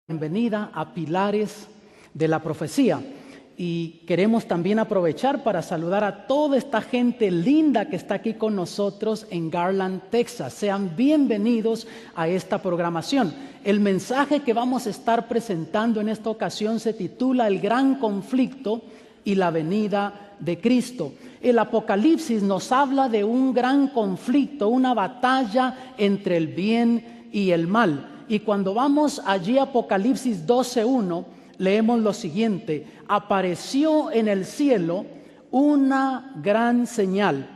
Bienvenida a Pilares de la Profecía. Y queremos también aprovechar para saludar a toda esta gente linda que está aquí con nosotros en Garland, Texas. Sean bienvenidos a esta programación. El mensaje que vamos a estar presentando en esta ocasión se titula El gran conflicto y la venida de Cristo. El Apocalipsis nos habla de un gran conflicto, una batalla entre el bien y el mal. Y cuando vamos allí a Apocalipsis 12:1, leemos lo siguiente: apareció en el cielo una gran señal,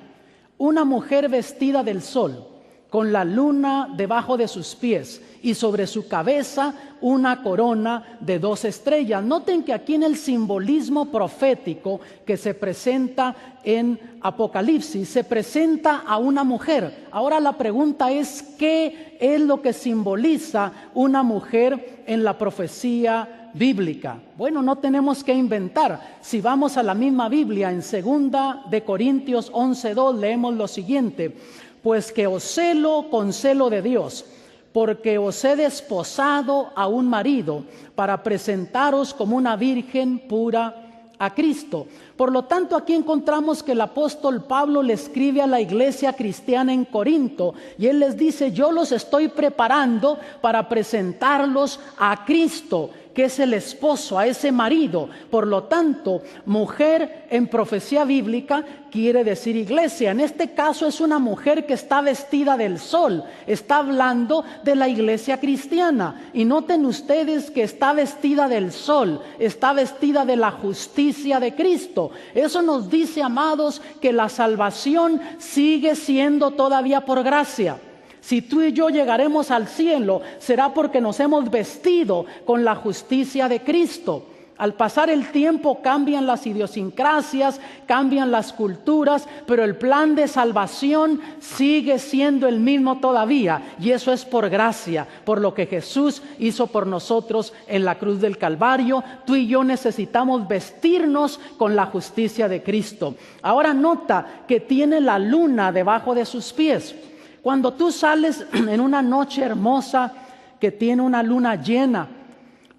una mujer vestida del sol, con la luna debajo de sus pies, y sobre su cabeza una corona de 2 estrellas. Noten que aquí en el simbolismo profético que se presenta en Apocalipsis, se presenta a una mujer. Ahora la pregunta es, ¿qué es lo que simboliza una mujer en la profecía bíblica? Bueno, no tenemos que inventar. Si vamos a la misma Biblia, en 2 de Corintios 11:2, leemos lo siguiente: pues que os celo con celo de Dios, porque os he desposado a un marido para presentaros como una virgen pura a Cristo. Por lo tanto, aquí encontramos que el apóstol Pablo le escribe a la iglesia cristiana en Corinto y él les dice: yo los estoy preparando para presentarlos a Cristo, que es el esposo, a ese marido. Por lo tanto, mujer en profecía bíblica quiere decir iglesia. En este caso es una mujer que está vestida del sol. Está hablando de la iglesia cristiana. Y noten ustedes que está vestida del sol, está vestida de la justicia de Cristo. Eso nos dice, amados, que la salvación sigue siendo todavía por gracia. Si tú y yo llegaremos al cielo, será porque nos hemos vestido con la justicia de Cristo. Al pasar el tiempo cambian las idiosincrasias, cambian las culturas, pero el plan de salvación sigue siendo el mismo todavía. Y eso es por gracia, por lo que Jesús hizo por nosotros en la cruz del Calvario. Tú y yo necesitamos vestirnos con la justicia de Cristo. Ahora nota que tiene la luna debajo de sus pies. Cuando tú sales en una noche hermosa que tiene una luna llena,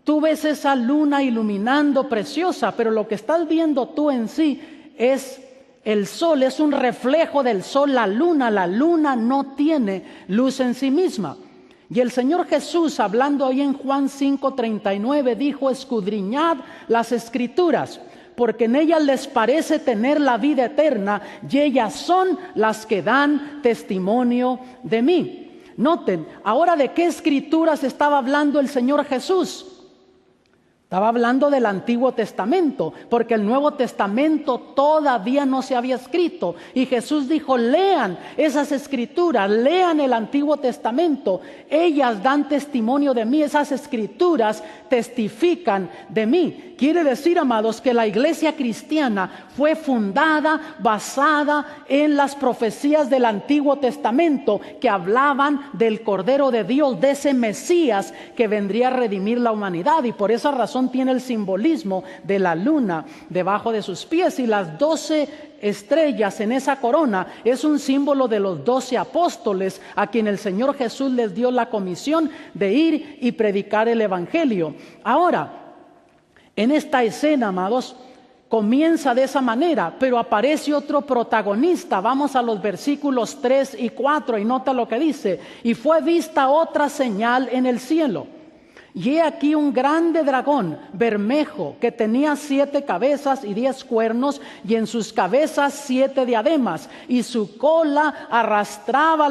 tú ves esa luna iluminando preciosa, pero lo que estás viendo tú en sí es el sol, es un reflejo del sol. La luna no tiene luz en sí misma. Y el Señor Jesús, hablando ahí en Juan 5:39, dijo: escudriñad las Escrituras, porque en ellas les parece tener la vida eterna, y ellas son las que dan testimonio de mí. Noten, ahora ¿de qué escrituras estaba hablando el Señor Jesús? Estaba hablando del Antiguo Testamento, porque el Nuevo Testamento todavía no se había escrito. Y Jesús dijo: lean esas escrituras, lean el Antiguo Testamento. Ellas dan testimonio de mí, esas escrituras testifican de mí. Quiere decir, amados, que la iglesia cristiana fue fundada, basada en las profecías del Antiguo Testamento que hablaban del Cordero de Dios, de ese Mesías que vendría a redimir la humanidad. Y por esa razón tiene el simbolismo de la luna debajo de sus pies, y las 12 estrellas en esa corona es un símbolo de los 12 apóstoles a quien el Señor Jesús les dio la comisión de ir y predicar el evangelio. Ahora, en esta escena, amados, comienza de esa manera, pero aparece otro protagonista. Vamos a los versículos 3 y 4 y nota lo que dice: y fue vista otra señal en el cielo, y he aquí un grande dragón bermejo que tenía 7 cabezas y 10 cuernos, y en sus cabezas 7 diademas, y su cola arrastraba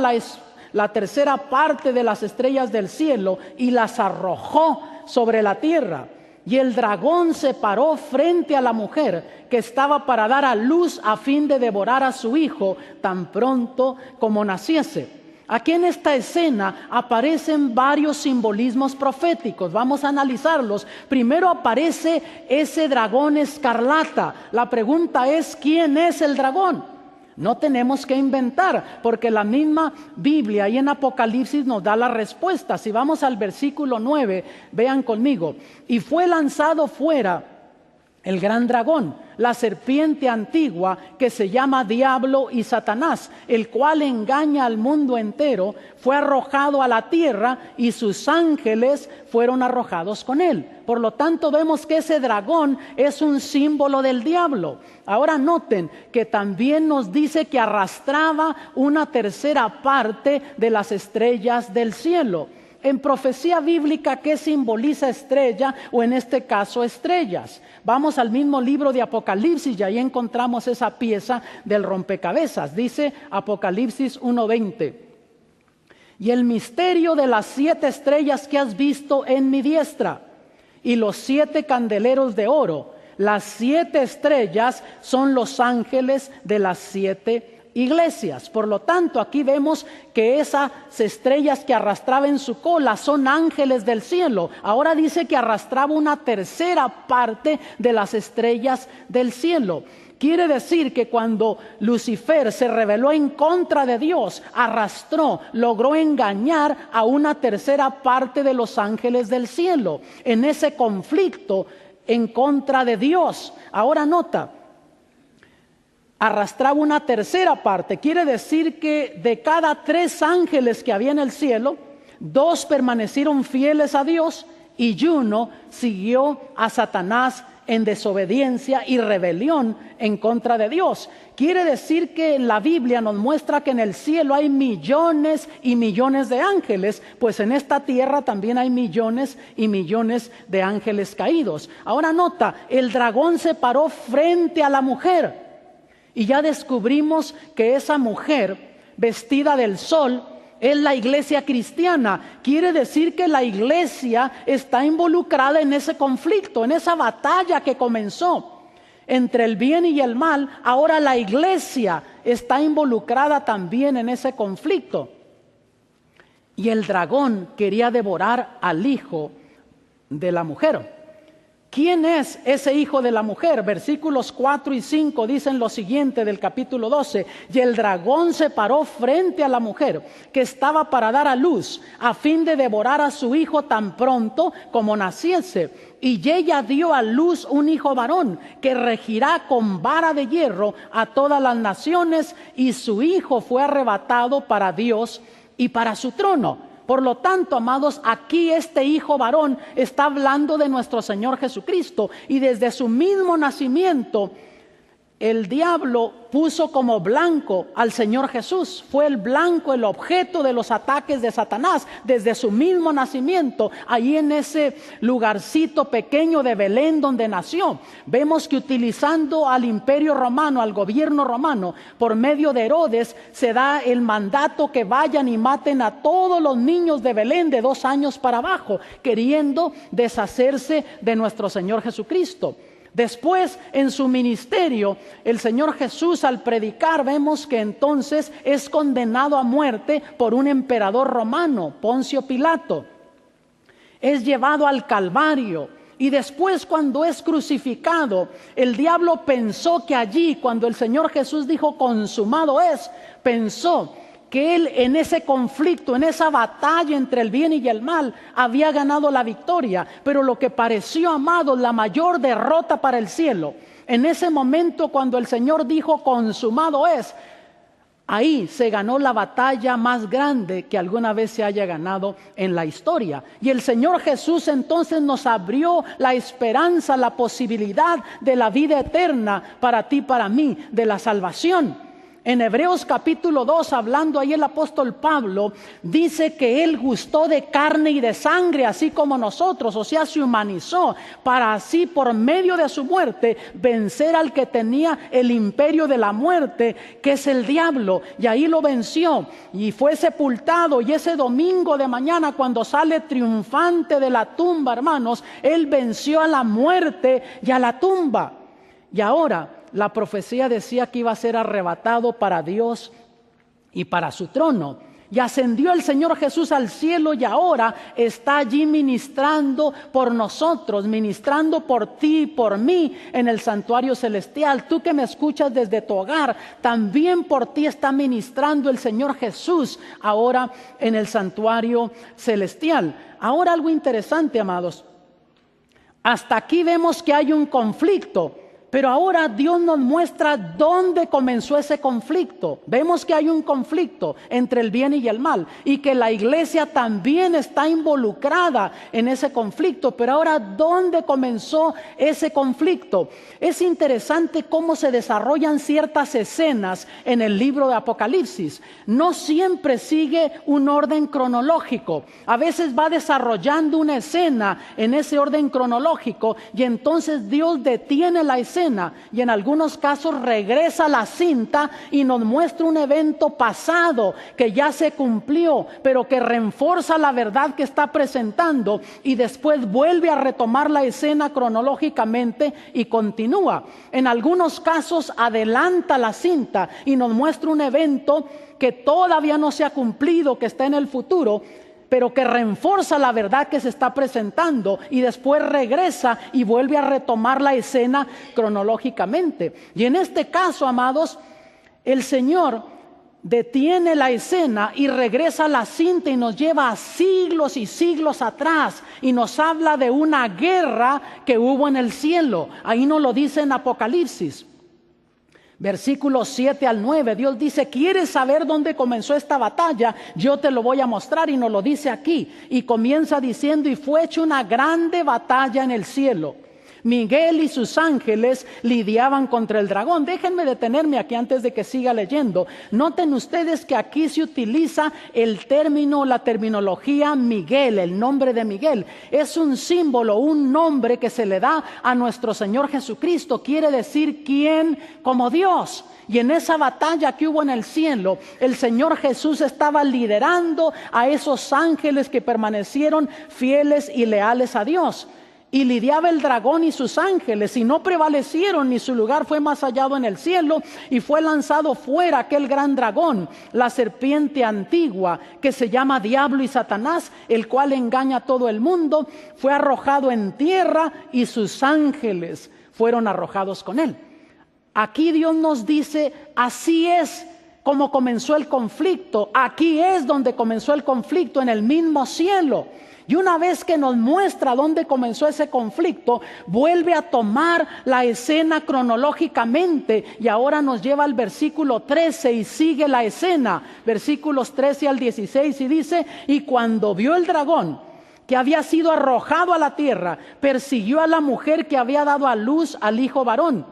la tercera parte de las estrellas del cielo y las arrojó sobre la tierra. Y el dragón se paró frente a la mujer que estaba para dar a luz, a fin de devorar a su hijo tan pronto como naciese. Aquí en esta escena aparecen varios simbolismos proféticos. Vamos a analizarlos. Primero aparece ese dragón escarlata. La pregunta es: ¿quién es el dragón? No tenemos que inventar, porque la misma Biblia ahí en Apocalipsis nos da la respuesta. Si vamos al versículo 9, vean conmigo: y fue lanzado fuera El gran dragón, la serpiente antigua que se llama Diablo y Satanás, el cual engaña al mundo entero, fue arrojado a la tierra y sus ángeles fueron arrojados con él. Por lo tanto, vemos que ese dragón es un símbolo del diablo. Ahora noten que también nos dice que arrastraba una tercera parte de las estrellas del cielo. En profecía bíblica, ¿qué simboliza estrella o en este caso estrellas? Vamos al mismo libro de Apocalipsis y ahí encontramos esa pieza del rompecabezas. Dice Apocalipsis 1:20. Y el misterio de las 7 estrellas que has visto en mi diestra y los 7 candeleros de oro. Las 7 estrellas son los ángeles de las 7 iglesias. Por lo tanto, aquí vemos que esas estrellas que arrastraba en su cola son ángeles del cielo. Ahora dice que arrastraba una tercera parte de las estrellas del cielo. Quiere decir que cuando Lucifer se rebeló en contra de Dios, logró engañar a una tercera parte de los ángeles del cielo en ese conflicto en contra de Dios. Ahora nota, arrastraba una tercera parte. Quiere decir que de cada 3 ángeles que había en el cielo, 2 permanecieron fieles a Dios y 1 siguió a Satanás en desobediencia y rebelión en contra de Dios. Quiere decir que en la Biblia nos muestra que en el cielo hay millones y millones de ángeles, pues en esta tierra también hay millones y millones de ángeles caídos. Ahora nota, el dragón se paró frente a la mujer. Y ya descubrimos que esa mujer vestida del sol es la iglesia cristiana. Quiere decir que la iglesia está involucrada en ese conflicto, en esa batalla que comenzó entre el bien y el mal. Ahora la iglesia está involucrada también en ese conflicto. Y el dragón quería devorar al hijo de la mujer. ¿Quién es ese hijo de la mujer? Versículos 4 y 5 dicen lo siguiente del capítulo 12. Y el dragón se paró frente a la mujer que estaba para dar a luz, a fin de devorar a su hijo tan pronto como naciese. Y ella dio a luz un hijo varón que regirá con vara de hierro a todas las naciones, y su hijo fue arrebatado para Dios y para su trono. Por lo tanto, amados, aquí este hijo varón está hablando de nuestro Señor Jesucristo, y desde su mismo nacimiento el diablo puso como blanco al Señor Jesús. Fue el blanco, el objeto de los ataques de Satanás desde su mismo nacimiento, ahí en ese lugarcito pequeño de Belén donde nació. Vemos que utilizando al imperio romano, al gobierno romano, por medio de Herodes, se da el mandato que vayan y maten a todos los niños de Belén de 2 años para abajo, queriendo deshacerse de nuestro Señor Jesucristo. Después, en su ministerio, el Señor Jesús, al predicar, vemos que entonces es condenado a muerte por un emperador romano, Poncio Pilato. Es llevado al Calvario, y después, cuando es crucificado, el diablo pensó que allí, cuando el Señor Jesús dijo consumado es, pensó que él en ese conflicto, en esa batalla entre el bien y el mal, había ganado la victoria. Pero lo que pareció, amados, la mayor derrota para el cielo, en ese momento cuando el Señor dijo consumado es, ahí se ganó la batalla más grande que alguna vez se haya ganado en la historia. Y el Señor Jesús entonces nos abrió la esperanza, la posibilidad de la vida eterna para ti, para mí, de la salvación. En Hebreos capítulo 2, hablando ahí el apóstol Pablo, dice que Él gustó de carne y de sangre, así como nosotros, o sea, se humanizó, para así por medio de su muerte vencer al que tenía el imperio de la muerte, que es el diablo, y ahí lo venció, y fue sepultado, y ese domingo de mañana cuando sale triunfante de la tumba, hermanos, Él venció a la muerte y a la tumba. Y ahora la profecía decía que iba a ser arrebatado para Dios y para su trono. Y ascendió el Señor Jesús al cielo, y ahora está allí ministrando por nosotros, ministrando por ti y por mí en el santuario celestial. Tú que me escuchas desde tu hogar, también por ti está ministrando el Señor Jesús ahora en el santuario celestial. Ahora algo interesante, amados. Hasta aquí vemos que hay un conflicto. Pero ahora Dios nos muestra dónde comenzó ese conflicto. Vemos que hay un conflicto entre el bien y el mal y que la iglesia también está involucrada en ese conflicto. Pero ahora, ¿dónde comenzó ese conflicto? Es interesante cómo se desarrollan ciertas escenas en el libro de Apocalipsis. No siempre sigue un orden cronológico. A veces va desarrollando una escena en ese orden cronológico y entonces Dios detiene la escena. Y en algunos casos regresa la cinta y nos muestra un evento pasado que ya se cumplió, pero que refuerza la verdad que está presentando, y después vuelve a retomar la escena cronológicamente y continúa. En algunos casos adelanta la cinta y nos muestra un evento que todavía no se ha cumplido, que está en el futuro, pero que refuerza la verdad que se está presentando, y después regresa y vuelve a retomar la escena cronológicamente. Y en este caso, amados, el Señor detiene la escena y regresa la cinta y nos lleva a siglos y siglos atrás y nos habla de una guerra que hubo en el cielo. Ahí nos lo dice en Apocalipsis. Versículos 7 al 9, Dios dice: ¿quieres saber dónde comenzó esta batalla? Yo te lo voy a mostrar, y nos lo dice aquí. Y comienza diciendo: y fue hecha una grande batalla en el cielo. Miguel y sus ángeles lidiaban contra el dragón. Déjenme detenerme aquí antes de que siga leyendo. Noten ustedes que aquí se utiliza el término, la terminología Miguel, el nombre de Miguel. Es un símbolo, un nombre que se le da a nuestro Señor Jesucristo. Quiere decir quién como Dios. Y en esa batalla que hubo en el cielo, el Señor Jesús estaba liderando a esos ángeles que permanecieron fieles y leales a Dios. Y lidiaba el dragón y sus ángeles, y no prevalecieron, ni su lugar fue más hallado en el cielo, y fue lanzado fuera aquel gran dragón, la serpiente antigua, que se llama Diablo y Satanás, el cual engaña a todo el mundo. Fue arrojado en tierra, y sus ángeles fueron arrojados con él. Aquí Dios nos dice: así es como comenzó el conflicto. Aquí es donde comenzó el conflicto, en el mismo cielo. Y una vez que nos muestra dónde comenzó ese conflicto, vuelve a tomar la escena cronológicamente, y ahora nos lleva al versículo 13 y sigue la escena, versículos 13 al 16, y dice: y cuando vio el dragón que había sido arrojado a la tierra, persiguió a la mujer que había dado a luz al hijo varón.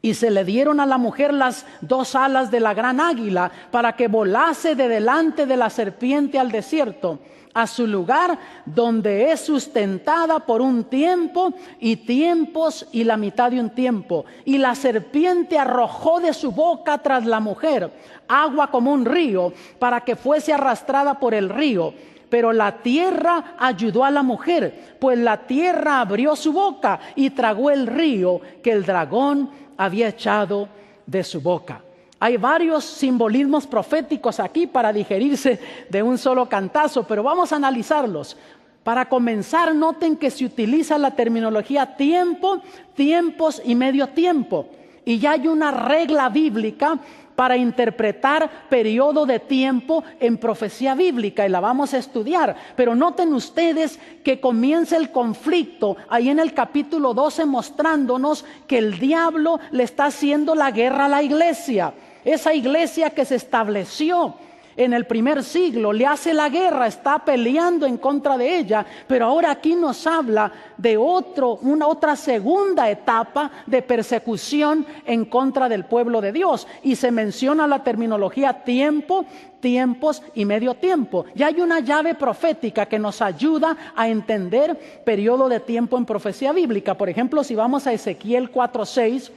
Y se le dieron a la mujer las 2 alas de la gran águila, para que volase de delante de la serpiente al desierto, a su lugar donde es sustentada por un tiempo y tiempos y la mitad de un tiempo. Y la serpiente arrojó de su boca tras la mujer agua como un río, para que fuese arrastrada por el río. Pero la tierra ayudó a la mujer, pues la tierra abrió su boca y tragó el río que el dragón había echado de su boca. Hay varios simbolismos proféticos aquí para digerirse de un solo cantazo, pero vamos a analizarlos. Para comenzar, noten que se utiliza la terminología tiempo, tiempos y medio tiempo. Y ya hay una regla bíblica para interpretar periodo de tiempo en profecía bíblica, y la vamos a estudiar. Pero noten ustedes que comienza el conflicto ahí en el capítulo 12, mostrándonos que el diablo le está haciendo la guerra a la iglesia. Esa iglesia que se estableció en el primer siglo le hace la guerra, está peleando en contra de ella. Pero ahora aquí nos habla de una otra segunda etapa de persecución en contra del pueblo de Dios, y se menciona la terminología tiempo, tiempos y medio tiempo. Ya hay una llave profética que nos ayuda a entender periodo de tiempo en profecía bíblica. Por ejemplo, si vamos a Ezequiel 4:6,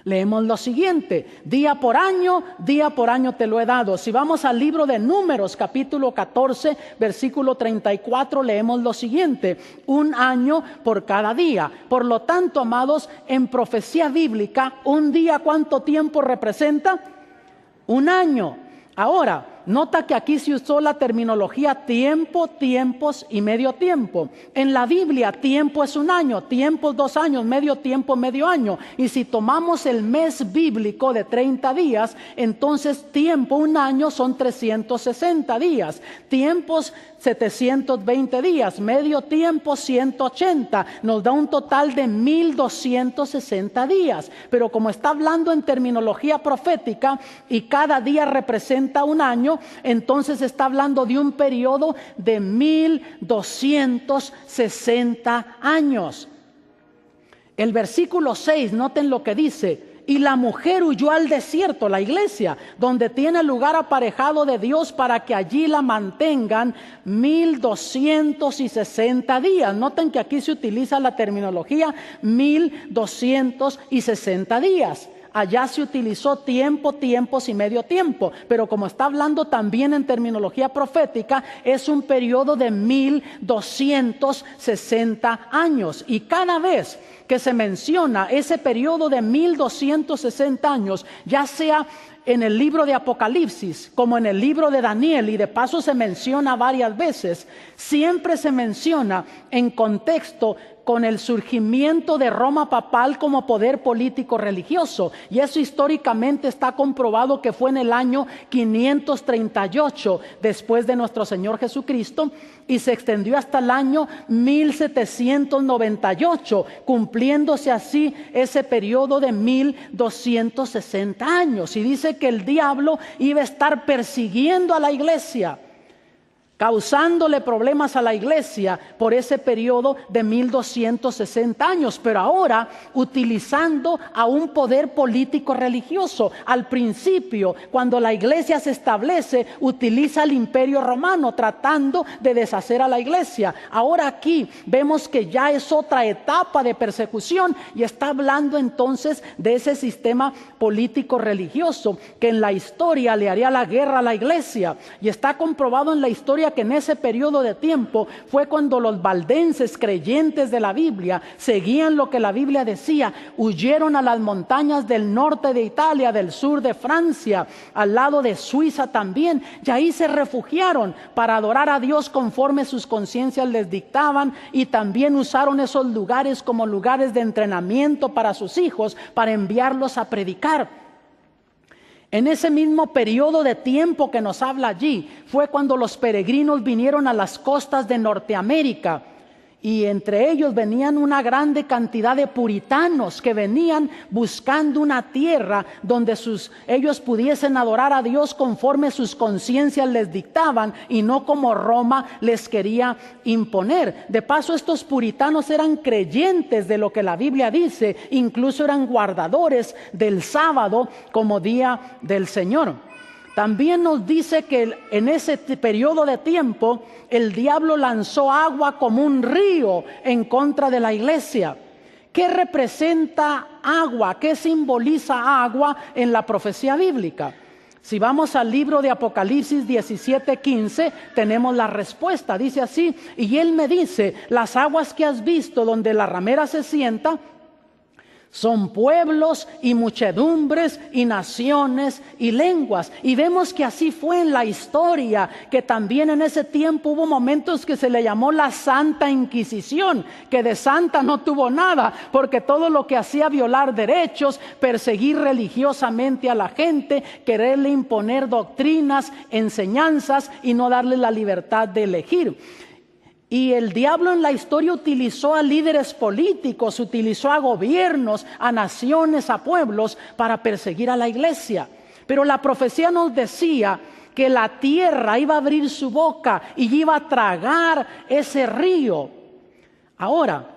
leemos lo siguiente: día por año te lo he dado. Si vamos al libro de Números, capítulo 14, versículo 34, leemos lo siguiente: un año por cada día. Por lo tanto, amados, en profecía bíblica, un día, ¿cuánto tiempo representa? Un año. Ahora, nota que aquí se usó la terminología tiempo, tiempos y medio tiempo. En la Biblia, tiempo es un año, tiempos 2 años, medio tiempo, medio año. Y si tomamos el mes bíblico de 30 días, entonces tiempo, un año, son 360 días. Tiempos 720 días, medio tiempo 180, nos da un total de 1260 días. Pero como está hablando en terminología profética y cada día representa un año, entonces está hablando de un periodo de 1260 años. El versículo 6, noten lo que dice: y la mujer huyó al desierto, la iglesia, donde tiene lugar aparejado de Dios, para que allí la mantengan 1260 días. Noten que aquí se utiliza la terminología 1260 días. Allá se utilizó tiempo, tiempos y medio tiempo, pero como está hablando también en terminología profética, es un periodo de 1260 años. Y cada vez que se menciona ese periodo de 1260 años, ya sea en el libro de Apocalipsis como en el libro de Daniel, y de paso se menciona varias veces, siempre se menciona en contexto con el surgimiento de Roma papal como poder político religioso. Y eso históricamente está comprobado que fue en el año 538 después de nuestro Señor Jesucristo, y se extendió hasta el año 1798, cumpliéndose así ese periodo de 1260 años. Y dice que el diablo iba a estar persiguiendo a la iglesia, causándole problemas a la iglesia por ese periodo de 1260 años, pero ahora utilizando a un poder político religioso. Al principio, cuando la iglesia se establece, utiliza el imperio romano tratando de deshacer a la iglesia. Ahora aquí vemos que ya es otra etapa de persecución, y está hablando entonces de ese sistema político religioso que en la historia le haría la guerra a la iglesia. Y está comprobado en la historia que en ese periodo de tiempo fue cuando los valdenses creyentes de la Biblia seguían lo que la Biblia decía, huyeron a las montañas del norte de Italia, del sur de Francia, al lado de Suiza también, y ahí se refugiaron para adorar a Dios conforme sus conciencias les dictaban, y también usaron esos lugares como lugares de entrenamiento para sus hijos, para enviarlos a predicar. En ese mismo periodo de tiempo que nos habla allí, fue cuando los peregrinos vinieron a las costas de Norteamérica, y entre ellos venían una grande cantidad de puritanos que venían buscando una tierra donde ellos pudiesen adorar a Dios conforme sus conciencias les dictaban, y no como Roma les quería imponer. De paso, estos puritanos eran creyentes de lo que la Biblia dice, incluso eran guardadores del sábado como día del Señor. También nos dice que en ese periodo de tiempo el diablo lanzó agua como un río en contra de la iglesia. ¿Qué representa agua? ¿Qué simboliza agua en la profecía bíblica? Si vamos al libro de Apocalipsis 17:15, tenemos la respuesta. Dice así: y él me dice, las aguas que has visto donde la ramera se sienta son pueblos y muchedumbres y naciones y lenguas. Y vemos que así fue en la historia, que también en ese tiempo hubo momentos que se le llamó la Santa Inquisición, que de santa no tuvo nada, porque todo lo que hacía violar derechos, perseguir religiosamente a la gente, quererle imponer doctrinas, enseñanzas y no darle la libertad de elegir. Y el diablo en la historia utilizó a líderes políticos, utilizó a gobiernos, a naciones, a pueblos para perseguir a la iglesia. Pero la profecía nos decía que la tierra iba a abrir su boca y iba a tragar ese río. Ahora,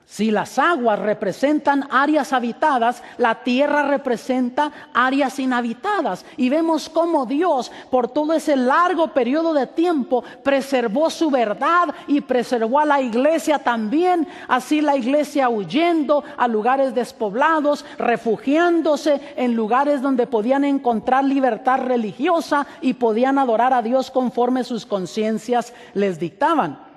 si las aguas representan áreas habitadas, la tierra representa áreas inhabitadas. Y vemos cómo Dios, por todo ese largo periodo de tiempo, preservó su verdad y preservó a la iglesia también. Así la iglesia huyendo a lugares despoblados, refugiándose en lugares donde podían encontrar libertad religiosa y podían adorar a Dios conforme sus conciencias les dictaban.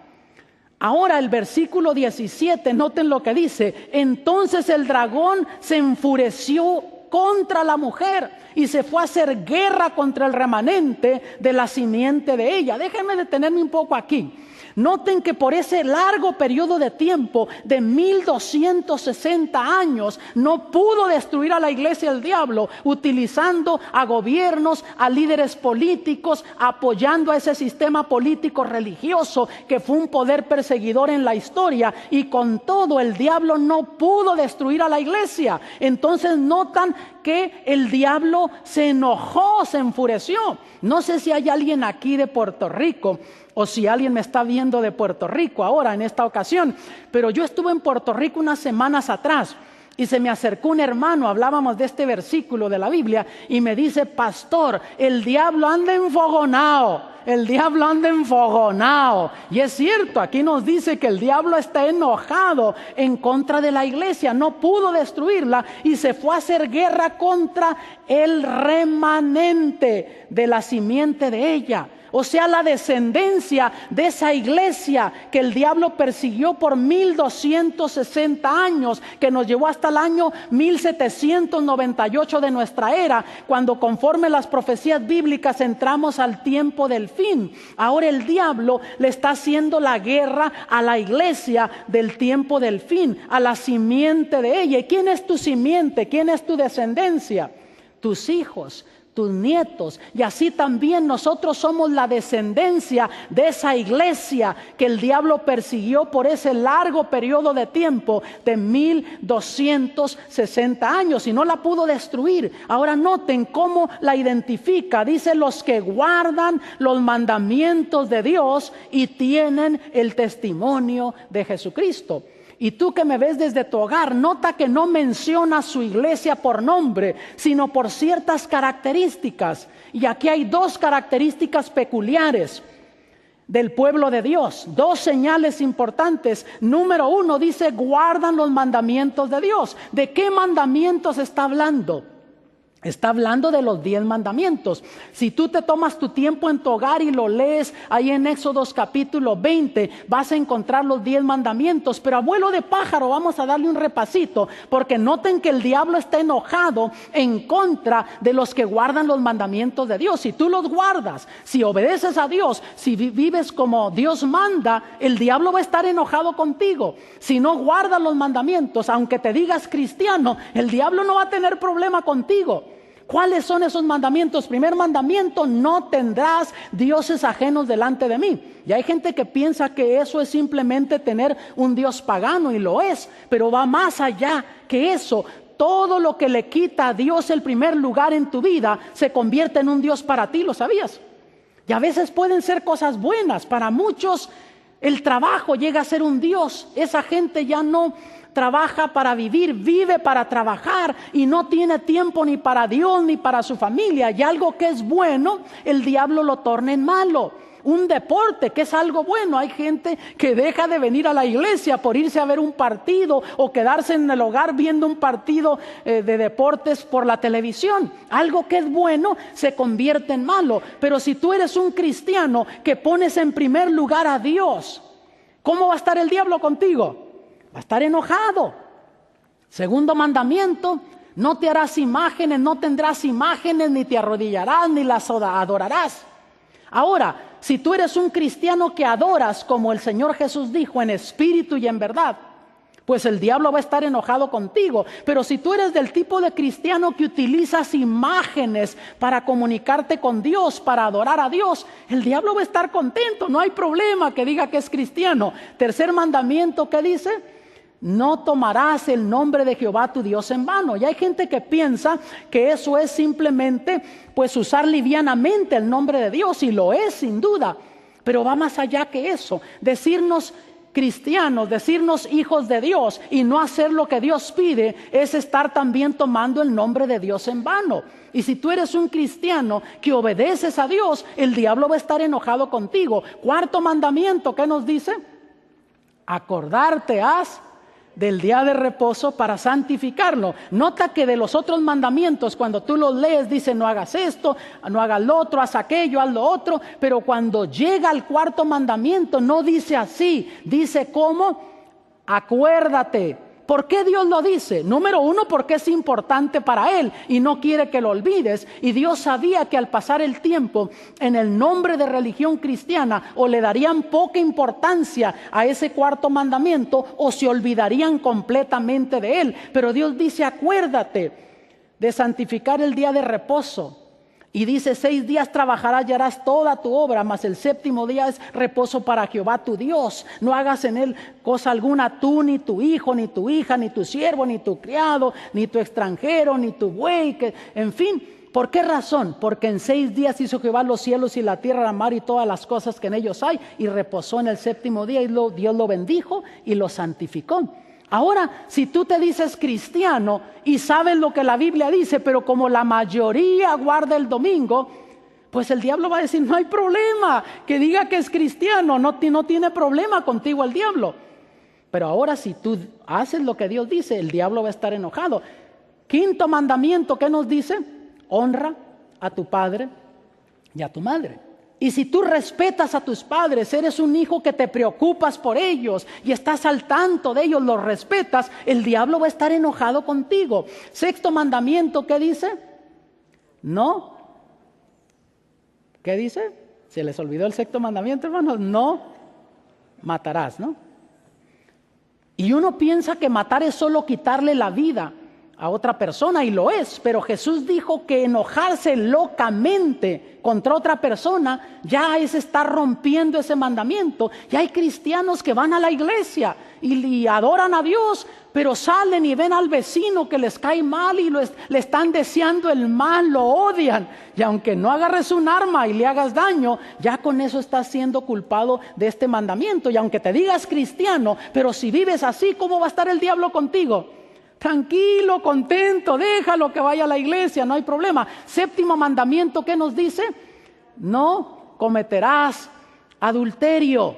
Ahora el versículo 17, noten lo que dice: entonces el dragón se enfureció contra la mujer y se fue a hacer guerra contra el remanente de la simiente de ella. Déjenme detenerme un poco aquí. Noten que por ese largo periodo de tiempo de 1260 años no pudo destruir a la iglesia el diablo, utilizando a gobiernos, a líderes políticos, apoyando a ese sistema político religioso que fue un poder perseguidor en la historia, y con todo el diablo no pudo destruir a la iglesia. Entonces notan que el diablo se enojó, se enfureció. No sé si hay alguien aquí de Puerto Rico o si alguien me está viendo de Puerto Rico ahora en esta ocasión, pero yo estuve en Puerto Rico unas semanas atrás y se me acercó un hermano, hablábamos de este versículo de la Biblia y me dice: pastor, el diablo anda enfogonado. El diablo anda enfogonado. Y es cierto, aquí nos dice que el diablo está enojado en contra de la iglesia. No pudo destruirla y se fue a hacer guerra contra el remanente de la simiente de ella. O sea, la descendencia de esa iglesia que el diablo persiguió por 1260 años, que nos llevó hasta el año 1798 de nuestra era, cuando conforme las profecías bíblicas entramos al tiempo del fin. Ahora el diablo le está haciendo la guerra a la iglesia del tiempo del fin, a la simiente de ella. ¿Y quién es tu simiente? ¿Quién es tu descendencia? Tus hijos, tus nietos. Y así también nosotros somos la descendencia de esa iglesia que el diablo persiguió por ese largo periodo de tiempo de 1260 años y no la pudo destruir. Ahora noten cómo la identifica. Dice: los que guardan los mandamientos de Dios y tienen el testimonio de Jesucristo. Y tú que me ves desde tu hogar, nota que no menciona su iglesia por nombre, sino por ciertas características. Y aquí hay dos características peculiares del pueblo de Dios, dos señales importantes. Número uno, dice: guardan los mandamientos de Dios. ¿De qué mandamientos está hablando? Está hablando de los 10 mandamientos. Si tú te tomas tu tiempo en tu hogar y lo lees ahí en Éxodos capítulo 20, vas a encontrar los 10 mandamientos. Pero a vuelo de pájaro vamos a darle un repasito, porque noten que el diablo está enojado en contra de los que guardan los mandamientos de Dios. Si tú los guardas, si obedeces a Dios, si vives como Dios manda, el diablo va a estar enojado contigo. Si no guardas los mandamientos, aunque te digas cristiano, el diablo no va a tener problema contigo. ¿Cuáles son esos mandamientos? Primer mandamiento: no tendrás dioses ajenos delante de mí. Y hay gente que piensa que eso es simplemente tener un dios pagano, y lo es, pero va más allá que eso. Todo lo que le quita a Dios el primer lugar en tu vida se convierte en un dios para ti, ¿lo sabías? Y a veces pueden ser cosas buenas. Para muchos el trabajo llega a ser un dios. Esa gente ya no trabaja para vivir, vive para trabajar y no tiene tiempo ni para Dios ni para su familia. Y algo que es bueno, el diablo lo torna en malo. Un deporte que es algo bueno, hay gente que deja de venir a la iglesia por irse a ver un partido o quedarse en el hogar viendo un partido de deportes por la televisión. Algo que es bueno se convierte en malo. Pero si tú eres un cristiano que pones en primer lugar a Dios, ¿cómo va a estar el diablo contigo? Va a estar enojado. Segundo mandamiento: no te harás imágenes, no tendrás imágenes, ni te arrodillarás, ni las adorarás. Ahora, si tú eres un cristiano que adoras como el Señor Jesús dijo, en espíritu y en verdad, pues el diablo va a estar enojado contigo. Pero si tú eres del tipo de cristiano que utilizas imágenes para comunicarte con Dios, para adorar a Dios, el diablo va a estar contento. No hay problema que diga que es cristiano. Tercer mandamiento, ¿qué dice? No tomarás el nombre de Jehová tu Dios en vano. Y hay gente que piensa que eso es simplemente pues usar livianamente el nombre de Dios, y lo es sin duda, pero va más allá que eso. Decirnos cristianos, decirnos hijos de Dios y no hacer lo que Dios pide es estar también tomando el nombre de Dios en vano. Y si tú eres un cristiano que obedeces a Dios, el diablo va a estar enojado contigo. Cuarto mandamiento, ¿qué nos dice? Acordarte has del día de reposo para santificarlo. Nota que de los otros mandamientos, cuando tú los lees, dice: no hagas esto, no hagas lo otro, haz aquello, haz lo otro. Pero cuando llega al cuarto mandamiento, no dice así. Dice: ¿cómo? Acuérdate ¿Por qué Dios lo dice? Número uno, porque es importante para Él y no quiere que lo olvides. Y Dios sabía que al pasar el tiempo, en el nombre de religión cristiana, o le darían poca importancia a ese cuarto mandamiento o se olvidarían completamente de Él. Pero Dios dice, acuérdate de santificar el día de reposo. Y dice, 6 días trabajarás y harás toda tu obra, mas el 7º día es reposo para Jehová tu Dios. No hagas en él cosa alguna tú, ni tu hijo, ni tu hija, ni tu siervo, ni tu criado, ni tu extranjero, ni tu buey, en fin. ¿Por qué razón? Porque en 6 días hizo Jehová los cielos y la tierra, la mar y todas las cosas que en ellos hay, y reposó en el 7º día, y Dios lo bendijo y lo santificó. Ahora, si tú te dices cristiano y sabes lo que la Biblia dice, pero como la mayoría guarda el domingo, pues el diablo va a decir, no hay problema, que diga que es cristiano, no tiene problema contigo el diablo. Pero ahora si tú haces lo que Dios dice, el diablo va a estar enojado. 5º mandamiento, ¿qué nos dice? Honra a tu padre y a tu madre. Y si tú respetas a tus padres, eres un hijo que te preocupas por ellos y estás al tanto de ellos, los respetas, el diablo va a estar enojado contigo. 6º mandamiento, ¿qué dice? No. ¿Qué dice? Se les olvidó el 6º mandamiento, hermanos. No matarás, ¿no? Y uno piensa que matar es solo quitarle la vida a otra persona, y lo es, pero Jesús dijo que enojarse locamente contra otra persona ya es estar rompiendo ese mandamiento. Y hay cristianos que van a la iglesia y adoran a Dios, pero salen y ven al vecino que les cae mal y le están deseando el mal, lo odian, y aunque no agarres un arma y le hagas daño, ya con eso estás siendo culpado de este mandamiento. Y aunque te digas cristiano, pero si vives así, ¿cómo va a estar el diablo contigo? Tranquilo, contento, déjalo que vaya a la iglesia, no hay problema. 7º mandamiento, ¿qué nos dice? No cometerás adulterio.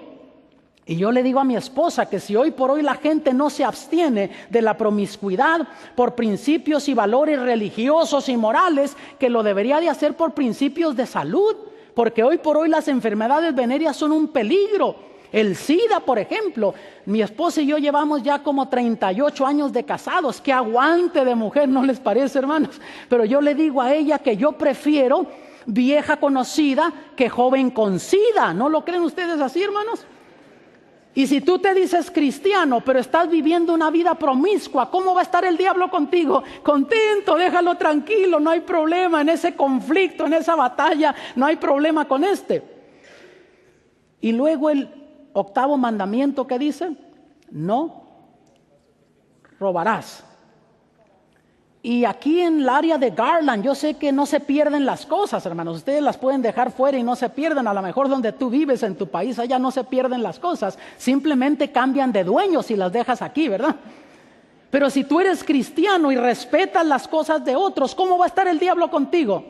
Y yo le digo a mi esposa que si hoy por hoy la gente no se abstiene de la promiscuidad por principios y valores religiosos y morales, que lo debería de hacer por principios de salud, porque hoy por hoy las enfermedades venéreas son un peligro. El SIDA, por ejemplo, mi esposa y yo llevamos ya como 38 años de casados. ¡Qué aguante de mujer! ¿No les parece, hermanos? Pero yo le digo a ella que yo prefiero vieja conocida que joven con SIDA. ¿No lo creen ustedes así, hermanos? Y si tú te dices cristiano, pero estás viviendo una vida promiscua, ¿cómo va a estar el diablo contigo? Contento, déjalo tranquilo, no hay problema en ese conflicto, en esa batalla, no hay problema con este. Y luego el 8º mandamiento, ¿qué dice? No robarás. Y aquí en el área de Garland, yo sé que no se pierden las cosas, hermanos. Ustedes las pueden dejar fuera y no se pierden. A lo mejor donde tú vives, en tu país, allá no se pierden las cosas. Simplemente cambian de dueño si las dejas aquí, ¿verdad? Pero si tú eres cristiano y respetas las cosas de otros, ¿cómo va a estar el diablo contigo?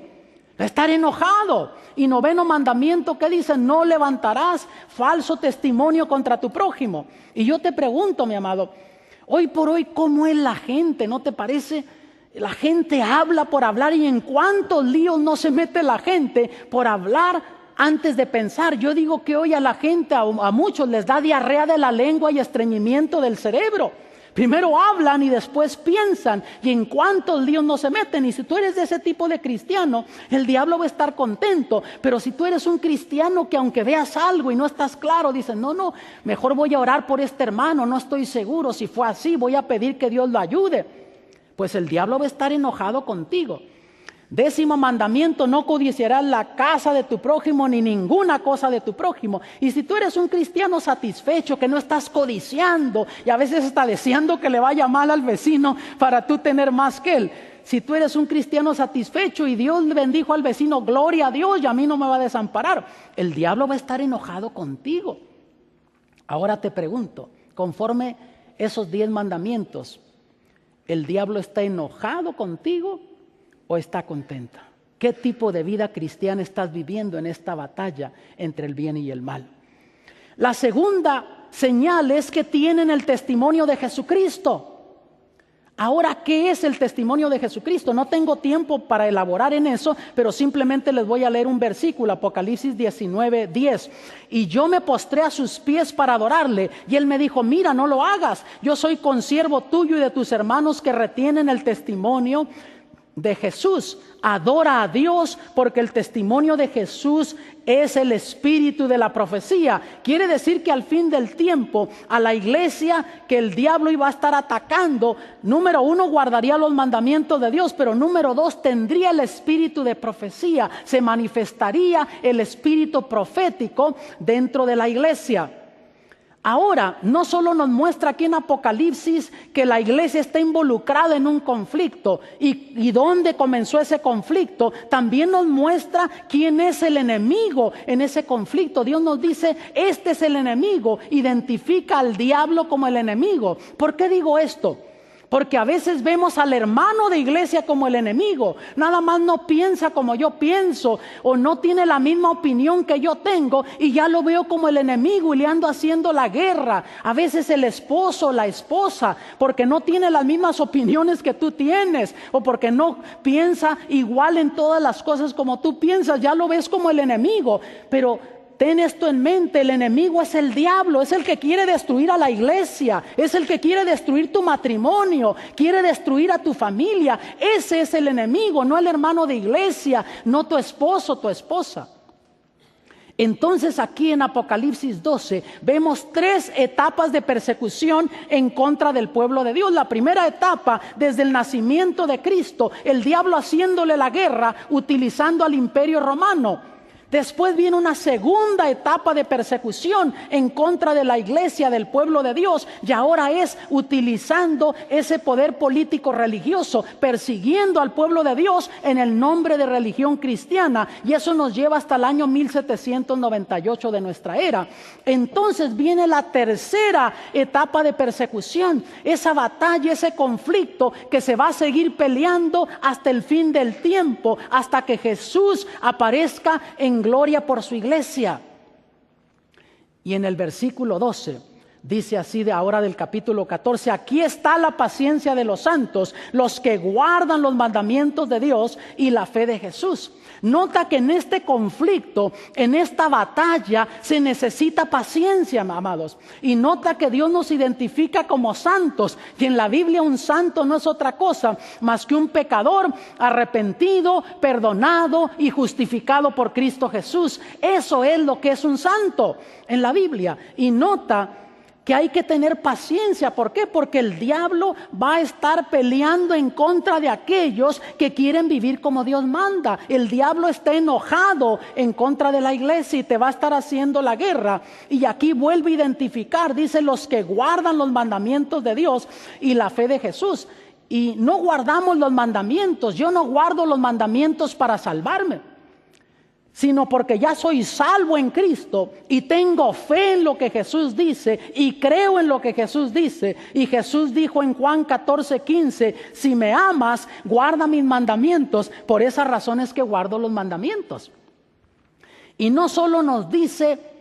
Va a estar enojado. Y 9º mandamiento, ¿qué dice? No levantarás falso testimonio contra tu prójimo. Y yo te pregunto, mi amado, hoy por hoy, ¿cómo es la gente? ¿No te parece? La gente habla por hablar, y en cuántos líos no se mete la gente por hablar antes de pensar. Yo digo que hoy a la gente, a muchos les da diarrea de la lengua y estreñimiento del cerebro. Primero hablan y después piensan, y en cuántos líos no se meten. Y si tú eres de ese tipo de cristiano, el diablo va a estar contento. Pero si tú eres un cristiano que aunque veas algo y no estás claro, dices, no, mejor voy a orar por este hermano, no estoy seguro, si fue así, voy a pedir que Dios lo ayude. Pues el diablo va a estar enojado contigo. 10º mandamiento, no codiciarás la casa de tu prójimo ni ninguna cosa de tu prójimo. Y si tú eres un cristiano satisfecho, que no estás codiciando y a veces está deseando que le vaya mal al vecino para tú tener más que él. Si tú eres un cristiano satisfecho y Dios le bendijo al vecino, gloria a Dios, y a mí no me va a desamparar, el diablo va a estar enojado contigo. Ahora te pregunto, conforme esos 10 mandamientos, ¿el diablo está enojado contigo o está contenta? ¿Qué tipo de vida cristiana estás viviendo en esta batalla entre el bien y el mal? La segunda señal es que tienen el testimonio de Jesucristo. Ahora, ¿qué es el testimonio de Jesucristo? No tengo tiempo para elaborar en eso, pero simplemente les voy a leer un versículo, Apocalipsis 19:10. Y yo me postré a sus pies para adorarle, y él me dijo: mira, no lo hagas, yo soy consiervo tuyo y de tus hermanos que retienen el testimonio de Jesús. Adora a Dios, porque el testimonio de Jesús es el espíritu de la profecía. Quiere decir que al fin del tiempo, a la iglesia que el diablo iba a estar atacando, número uno, guardaría los mandamientos de Dios, pero número dos, tendría el espíritu de profecía. Se manifestaría el espíritu profético dentro de la iglesia. Ahora, no solo nos muestra aquí en Apocalipsis que la iglesia está involucrada en un conflicto y dónde comenzó ese conflicto, también nos muestra quién es el enemigo en ese conflicto. Dios nos dice: este es el enemigo, identifica al diablo como el enemigo. ¿Por qué digo esto? Porque a veces vemos al hermano de iglesia como el enemigo. Nada más no piensa como yo pienso, o no tiene la misma opinión que yo tengo, y ya lo veo como el enemigo y le ando haciendo la guerra. A veces el esposo, la esposa, porque no tiene las mismas opiniones que tú tienes, o porque no piensa igual en todas las cosas como tú piensas, ya lo ves como el enemigo. Pero ten esto en mente: el enemigo es el diablo, es el que quiere destruir a la iglesia, es el que quiere destruir tu matrimonio, quiere destruir a tu familia. Ese es el enemigo, no el hermano de iglesia, no tu esposo, tu esposa. Entonces aquí en Apocalipsis 12 vemos 3 etapas de persecución en contra del pueblo de Dios. La primera etapa, desde el nacimiento de Cristo, el diablo haciéndole la guerra utilizando al imperio romano. Después viene una segunda etapa de persecución en contra de la iglesia, del pueblo de Dios, y ahora es utilizando ese poder político religioso, persiguiendo al pueblo de Dios en el nombre de religión cristiana, y eso nos lleva hasta el año 1798 de nuestra era. Entonces viene la tercera etapa de persecución, esa batalla, ese conflicto que se va a seguir peleando hasta el fin del tiempo, hasta que Jesús aparezca en gloria por su iglesia. Y en el versículo 12 dice así, de ahora del capítulo 14: aquí está la paciencia de los santos, los que guardan los mandamientos de Dios y la fe de Jesús. Nota que en este conflicto, en esta batalla, se necesita paciencia, amados. Y nota que Dios nos identifica como santos. Y en la Biblia un santo no es otra cosa más que un pecador arrepentido, perdonado y justificado por Cristo Jesús. Eso es lo que es un santo en la Biblia. Y nota que hay que tener paciencia. ¿Por qué? Porque el diablo va a estar peleando en contra de aquellos que quieren vivir como Dios manda. El diablo está enojado en contra de la iglesia y te va a estar haciendo la guerra. Y aquí vuelve a identificar, dice: los que guardan los mandamientos de Dios y la fe de Jesús. Y no guardamos los mandamientos. Yo no guardo los mandamientos para salvarme, sino porque ya soy salvo en Cristo y tengo fe en lo que Jesús dice y creo en lo que Jesús dice. Y Jesús dijo en Juan 14:15: si me amas, guarda mis mandamientos. Por esas razones que guardo los mandamientos. Y no solo nos dice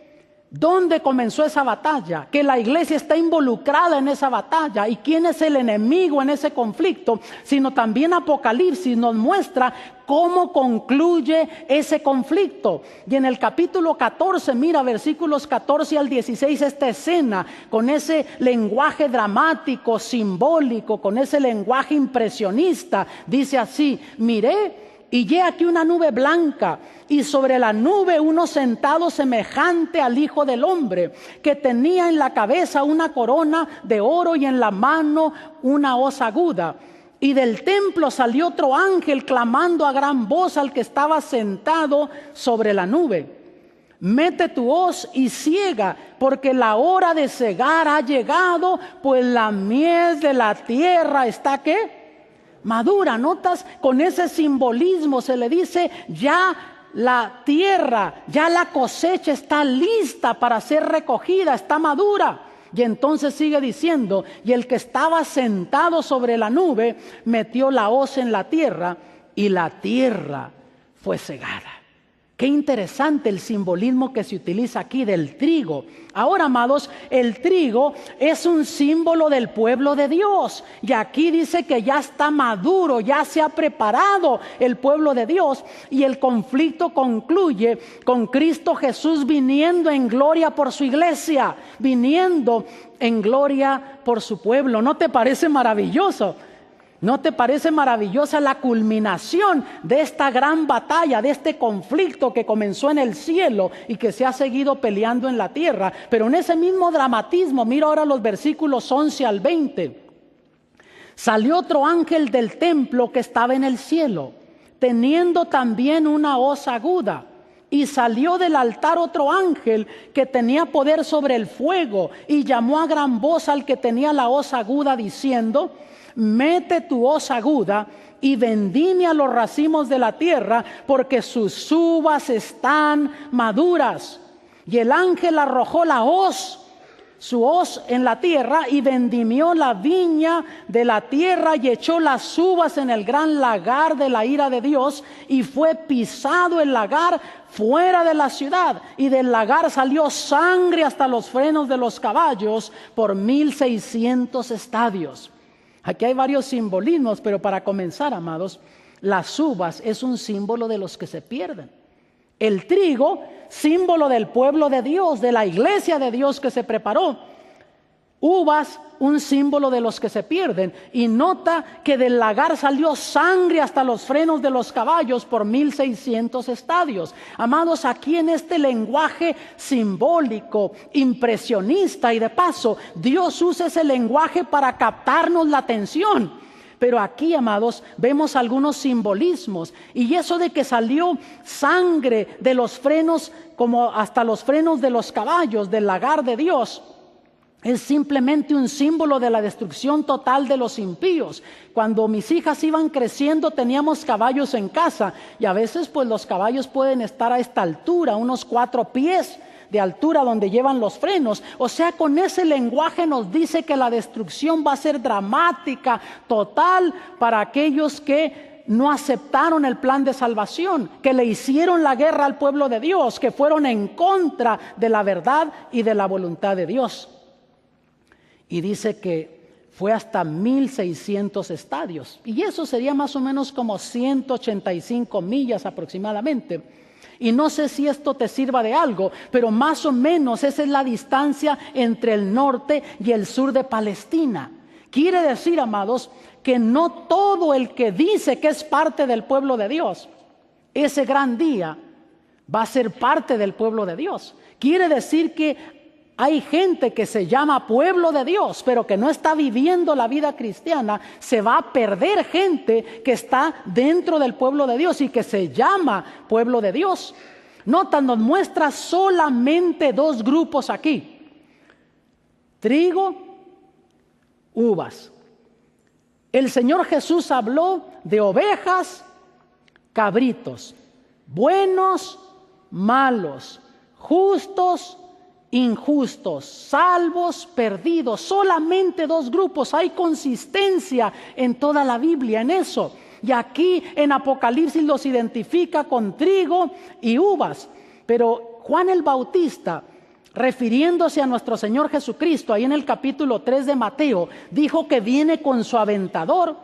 dónde comenzó esa batalla, que la iglesia está involucrada en esa batalla y quién es el enemigo en ese conflicto, sino también Apocalipsis nos muestra cómo concluye ese conflicto. Y en el capítulo 14, mira, versículos 14 al 16, esta escena con ese lenguaje dramático, simbólico, con ese lenguaje impresionista, dice así: miré y he aquí una nube blanca, y sobre la nube uno sentado semejante al Hijo del Hombre, que tenía en la cabeza una corona de oro y en la mano una hoz aguda. Y del templo salió otro ángel clamando a gran voz al que estaba sentado sobre la nube: mete tu hoz y ciega, porque la hora de cegar ha llegado, pues la mies de la tierra está ¿qué? Madura. Notas, con ese simbolismo se le dice: ya la tierra, ya la cosecha está lista para ser recogida, está madura. Y entonces sigue diciendo: y el que estaba sentado sobre la nube metió la hoz en la tierra, y la tierra fue cegada. Qué interesante el simbolismo que se utiliza aquí del trigo. Ahora, amados, el trigo es un símbolo del pueblo de Dios. Y aquí dice que ya está maduro, ya se ha preparado el pueblo de Dios. Y el conflicto concluye con Cristo Jesús viniendo en gloria por su iglesia, viniendo en gloria por su pueblo. ¿No te parece maravilloso? ¿No te parece maravillosa la culminación de esta gran batalla, de este conflicto que comenzó en el cielo y que se ha seguido peleando en la tierra? Pero en ese mismo dramatismo, mira ahora los versículos 11 al 20. Salió otro ángel del templo que estaba en el cielo, teniendo también una hoz aguda. Y salió del altar otro ángel que tenía poder sobre el fuego, y llamó a gran voz al que tenía la hoz aguda, diciendo: mete tu hoz aguda y vendimia los racimos de la tierra, porque sus uvas están maduras. Y el ángel arrojó la hoz, su hoz, en la tierra, y vendimió la viña de la tierra y echó las uvas en el gran lagar de la ira de Dios, y fue pisado el lagar fuera de la ciudad, y del lagar salió sangre hasta los frenos de los caballos por 1600 estadios. Aquí hay varios simbolismos, pero para comenzar, amados, las uvas es un símbolo de los que se pierden. El trigo, símbolo del pueblo de Dios, de la iglesia de Dios que se preparó. Uvas, un símbolo de los que se pierden. Y nota que del lagar salió sangre hasta los frenos de los caballos por 1600 estadios. Amados, aquí en este lenguaje simbólico, impresionista, y de paso, Dios usa ese lenguaje para captarnos la atención. Pero aquí, amados, vemos algunos simbolismos. Y eso de que salió sangre de los frenos, como hasta los frenos de los caballos, del lagar de Dios, es simplemente un símbolo de la destrucción total de los impíos. Cuando mis hijas iban creciendo, teníamos caballos en casa, y a veces pues los caballos pueden estar a esta altura, unos 4 pies de altura, donde llevan los frenos. O sea, con ese lenguaje nos dice que la destrucción va a ser dramática, total, para aquellos que no aceptaron el plan de salvación, que le hicieron la guerra al pueblo de Dios, que fueron en contra de la verdad y de la voluntad de Dios. Y dice que fue hasta 1600 estadios. Y eso sería más o menos como 185 millas aproximadamente. Y no sé si esto te sirva de algo, pero más o menos esa es la distancia entre el norte y el sur de Palestina. Quiere decir, amados, que no todo el que dice que es parte del pueblo de Dios, ese gran día va a ser parte del pueblo de Dios. Quiere decir que hay gente que se llama pueblo de Dios, pero que no está viviendo la vida cristiana. Se va a perder gente que está dentro del pueblo de Dios y que se llama pueblo de Dios. Nota, nos muestra solamente 2 grupos aquí: trigo, uvas. El Señor Jesús habló de ovejas, cabritos, buenos, malos, justos, injustos, salvos, perdidos. Solamente 2 grupos. Hay consistencia en toda la Biblia en eso. Y aquí en Apocalipsis los identifica con trigo y uvas. Pero Juan el Bautista, refiriéndose a nuestro Señor Jesucristo, ahí en el capítulo 3 de Mateo, dijo que viene con su aventador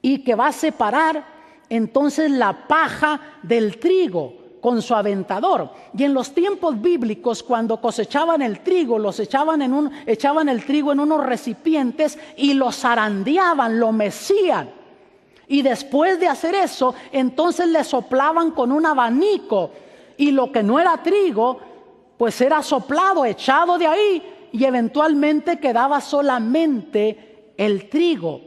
y que va a separar entonces la paja del trigo con su aventador. Y en los tiempos bíblicos, cuando cosechaban el trigo, echaban el trigo en unos recipientes y lo zarandeaban, lo mecían. Y después de hacer eso, entonces le soplaban con un abanico, y lo que no era trigo, pues era soplado, echado de ahí, y eventualmente quedaba solamente el trigo.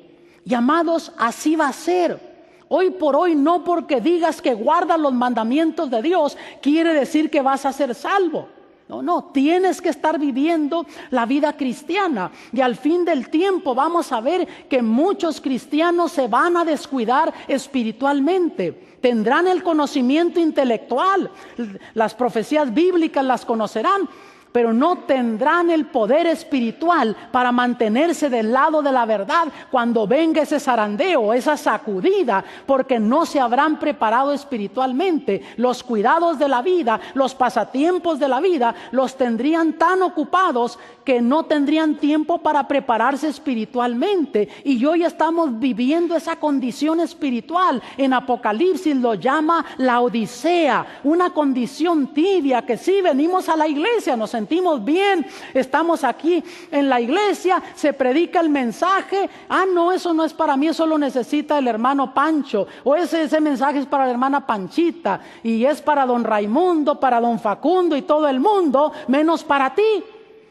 Y amados, así va a ser. Hoy por hoy, no porque digas que guardas los mandamientos de Dios, quiere decir que vas a ser salvo. No, tienes que estar viviendo la vida cristiana. Y al fin del tiempo vamos a ver que muchos cristianos se van a descuidar espiritualmente. Tendrán el conocimiento intelectual, las profecías bíblicas las conocerán, pero no tendrán el poder espiritual para mantenerse del lado de la verdad cuando venga ese zarandeo, esa sacudida, porque no se habrán preparado espiritualmente. Los cuidados de la vida, los pasatiempos de la vida, los tendrían tan ocupados que no tendrían tiempo para prepararse espiritualmente. Y hoy estamos viviendo esa condición espiritual. En Apocalipsis lo llama la Odisea, una condición tibia que sí, venimos a la iglesia, nos sentimos bien, estamos aquí en la iglesia, se predica el mensaje, no, eso no es para mí, eso lo necesita el hermano Pancho, o ese mensaje es para la hermana Panchita, y es para don Raimundo, para don Facundo y todo el mundo, menos para ti.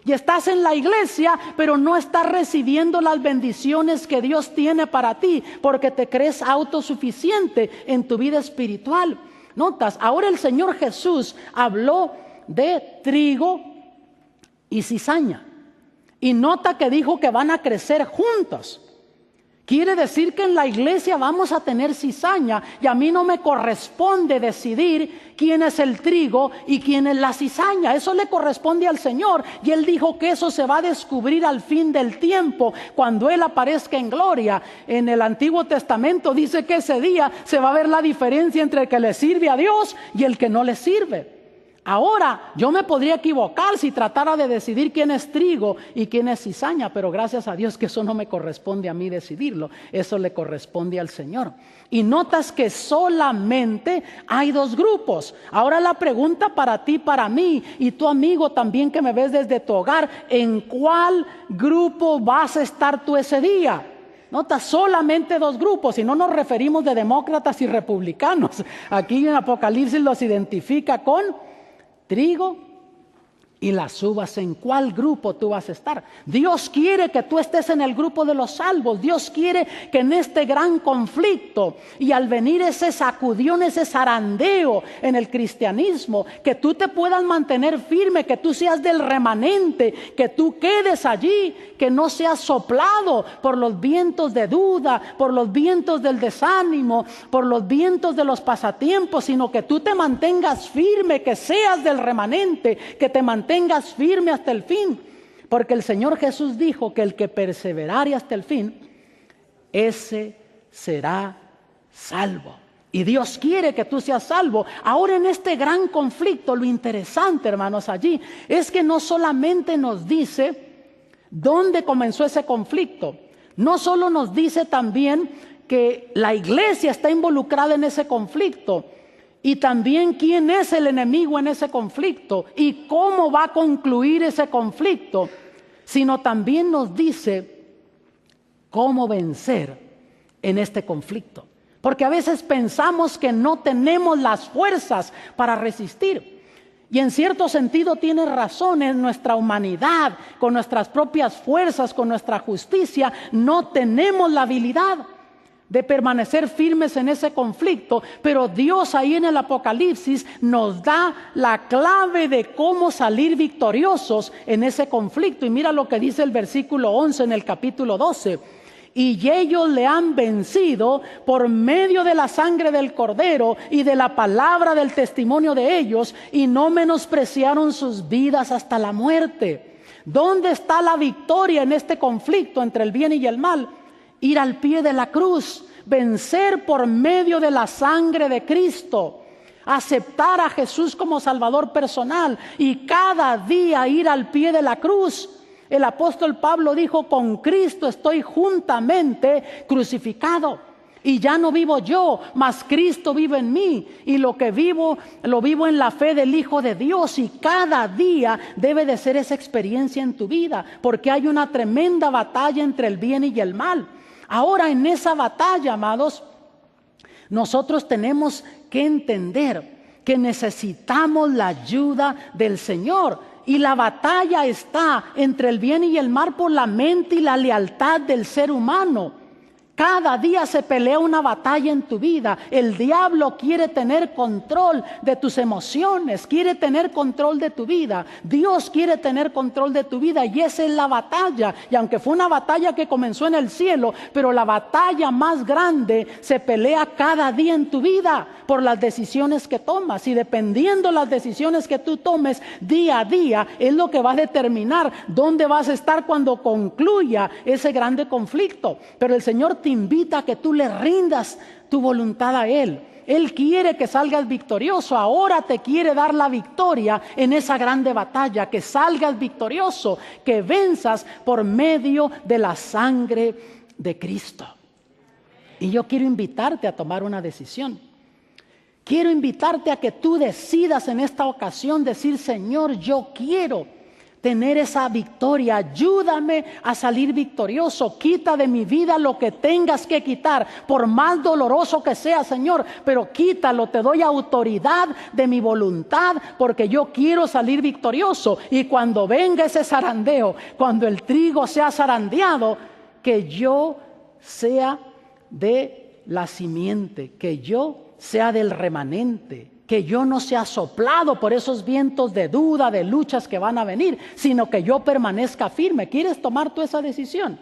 Y estás en la iglesia, pero no estás recibiendo las bendiciones que Dios tiene para ti, porque te crees autosuficiente en tu vida espiritual. Notas, ahora el Señor Jesús habló de trigo y cizaña. Y nota que dijo que van a crecer juntos. Quiere decir que en la iglesia vamos a tener cizaña, y a mí no me corresponde decidir quién es el trigo y quién es la cizaña. Eso le corresponde al Señor, y Él dijo que eso se va a descubrir al fin del tiempo, cuando Él aparezca en gloria. En el Antiguo Testamento dice que ese día se va a ver la diferencia entre el que le sirve a Dios y el que no le sirve. Ahora, yo me podría equivocar si tratara de decidir quién es trigo y quién es cizaña, pero gracias a Dios que eso no me corresponde a mí decidirlo, eso le corresponde al Señor. Y notas que solamente hay dos grupos. Ahora la pregunta para ti, para mí, y tu amigo también que me ves desde tu hogar, ¿en cuál grupo vas a estar tú ese día? Nota, solamente dos grupos, y no nos referimos de demócratas y republicanos. Aquí en Apocalipsis los identifica con trigo y las uvas. ¿En cuál grupo tú vas a estar? Dios quiere que tú estés en el grupo de los salvos. Dios quiere que en este gran conflicto, y al venir ese sacudión, ese zarandeo en el cristianismo, que tú te puedas mantener firme, que tú seas del remanente, que tú quedes allí, que no seas soplado por los vientos de duda, por los vientos del desánimo, por los vientos de los pasatiempos, sino que tú te mantengas firme, que seas del remanente, que te mantengas firme hasta el fin, porque el Señor Jesús dijo que el que perseverare hasta el fin, ese será salvo. Y Dios quiere que tú seas salvo. Ahora, en este gran conflicto, lo interesante, hermanos, allí es que no solamente nos dice dónde comenzó ese conflicto, no solo nos dice también que la iglesia está involucrada en ese conflicto, y también quién es el enemigo en ese conflicto y cómo va a concluir ese conflicto, sino también nos dice cómo vencer en este conflicto. Porque a veces pensamos que no tenemos las fuerzas para resistir. Y en cierto sentido tiene razón. En nuestra humanidad, con nuestras propias fuerzas, con nuestra justicia, no tenemos la habilidad de permanecer firmes en ese conflicto, pero Dios ahí en el Apocalipsis nos da la clave de cómo salir victoriosos en ese conflicto. Y mira lo que dice el versículo 11 en el capítulo 12. Y ellos le han vencido por medio de la sangre del Cordero y de la palabra del testimonio de ellos, y no menospreciaron sus vidas hasta la muerte. ¿Dónde está la victoria en este conflicto entre el bien y el mal? Ir al pie de la cruz, vencer por medio de la sangre de Cristo, aceptar a Jesús como Salvador personal y cada día ir al pie de la cruz. El apóstol Pablo dijo: con Cristo estoy juntamente crucificado, y ya no vivo yo, mas Cristo vive en mí, y lo que vivo, lo vivo en la fe del Hijo de Dios. Y cada día debe de ser esa experiencia en tu vida, porque hay una tremenda batalla entre el bien y el mal. Ahora, en esa batalla, amados, nosotros tenemos que entender que necesitamos la ayuda del Señor. Y la batalla está entre el bien y el mal por la mente y la lealtad del ser humano. Cada día se pelea una batalla en tu vida. El diablo quiere tener control de tus emociones, quiere tener control de tu vida. Dios quiere tener control de tu vida y esa es la batalla. Y aunque fue una batalla que comenzó en el cielo, pero la batalla más grande se pelea cada día en tu vida por las decisiones que tomas. Y dependiendo las decisiones que tú tomes día a día, es lo que va a determinar dónde vas a estar cuando concluya ese grande conflicto. Pero el Señor te invita a que tú le rindas tu voluntad a Él. Él quiere que salgas victorioso. Ahora te quiere dar la victoria en esa grande batalla. Que salgas victorioso, que venzas por medio de la sangre de Cristo. Y yo quiero invitarte a tomar una decisión. Quiero invitarte a que tú decidas en esta ocasión decir: Señor, yo quiero tener esa victoria, ayúdame a salir victorioso, quita de mi vida lo que tengas que quitar, por más doloroso que sea, Señor, pero quítalo, te doy autoridad de mi voluntad, porque yo quiero salir victorioso. Y cuando venga ese zarandeo, cuando el trigo sea zarandeado, que yo sea de la simiente, que yo sea del remanente, que yo no sea soplado por esos vientos de duda, de luchas que van a venir, sino que yo permanezca firme. ¿Quieres tomar tú esa decisión?